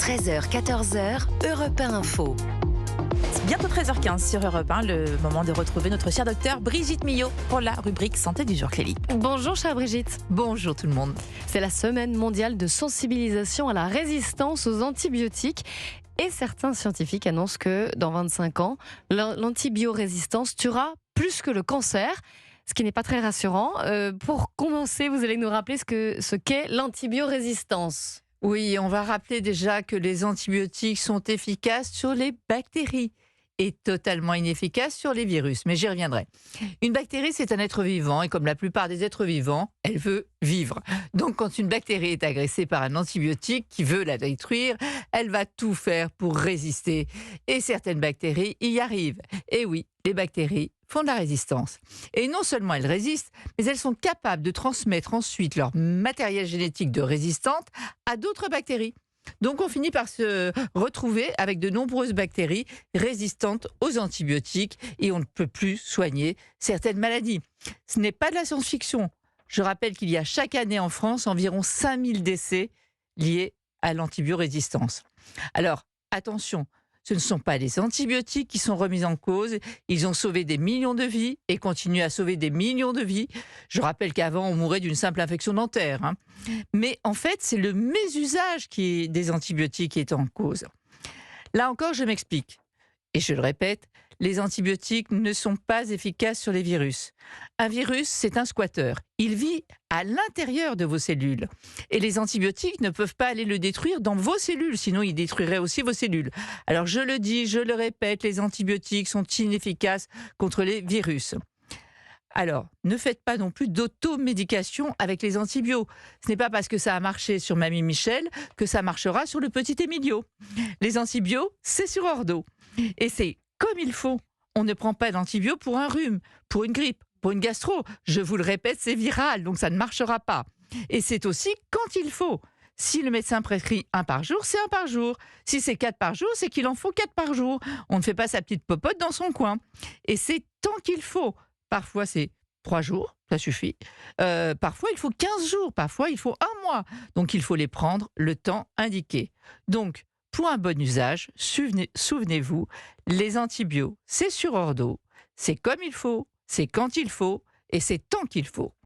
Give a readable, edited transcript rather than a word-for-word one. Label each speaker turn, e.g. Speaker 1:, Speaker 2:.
Speaker 1: 13h, 14h, Europe 1 Info.
Speaker 2: C'est bientôt 13h15 sur Europe 1, le moment de retrouver notre chère docteure Brigitte Millot pour la rubrique Santé du jour, Clélie.
Speaker 3: Bonjour chère Brigitte.
Speaker 2: Bonjour tout le monde.
Speaker 3: C'est la semaine mondiale de sensibilisation à la résistance aux antibiotiques. Et certains scientifiques annoncent que dans 25 ans, l'antibiorésistance tuera plus que le cancer, ce qui n'est pas très rassurant. Pour commencer, vous allez nous rappeler ce qu'est l'antibiorésistance.
Speaker 4: Oui, on va rappeler déjà que les antibiotiques sont efficaces sur les bactéries et totalement inefficaces sur les virus, mais j'y reviendrai. Une bactérie, c'est un être vivant et comme la plupart des êtres vivants, elle veut vivre. Donc quand une bactérie est agressée par un antibiotique qui veut la détruire, elle va tout faire pour résister. Et certaines bactéries y arrivent. Et oui, les bactéries font de la résistance. Et non seulement elles résistent, mais elles sont capables de transmettre ensuite leur matériel génétique de résistante à d'autres bactéries. Donc on finit par se retrouver avec de nombreuses bactéries résistantes aux antibiotiques et on ne peut plus soigner certaines maladies. Ce n'est pas de la science-fiction. Je rappelle qu'il y a chaque année en France environ 5000 décès liés à l'antibiorésistance. Alors attention, ce ne sont pas les antibiotiques qui sont remis en cause. Ils ont sauvé des millions de vies et continuent à sauver des millions de vies. Je rappelle qu'avant, on mourait d'une simple infection dentaire. Mais en fait, c'est le mésusage des antibiotiques qui est en cause. Là encore, je m'explique. Et je le répète, les antibiotiques ne sont pas efficaces sur les virus. Un virus, c'est un squatteur. Il vit à l'intérieur de vos cellules. Et les antibiotiques ne peuvent pas aller le détruire dans vos cellules, sinon ils détruiraient aussi vos cellules. Alors je le dis, je le répète, les antibiotiques sont inefficaces contre les virus. Alors, ne faites pas non plus d'automédication avec les antibiotiques. Ce n'est pas parce que ça a marché sur Mamie Michel que ça marchera sur le petit Emilio. Les antibiotiques, c'est sur ordo. Et c'est comme il faut. On ne prend pas d'antibiotiques pour un rhume, pour une grippe, pour une gastro. Je vous le répète, c'est viral, donc ça ne marchera pas. Et c'est aussi quand il faut. Si le médecin prescrit 1 par jour, c'est 1 par jour. Si c'est 4 par jour, c'est qu'il en faut 4 par jour. On ne fait pas sa petite popote dans son coin. Et c'est tant qu'il faut. Parfois, c'est 3 jours, ça suffit. Parfois, il faut 15 jours. Parfois, il faut 1 mois. Donc, il faut les prendre le temps indiqué. Donc, pour un bon usage, souvenez-vous, les antibiotiques, c'est sur ordo. C'est comme il faut, c'est quand il faut et c'est tant qu'il faut.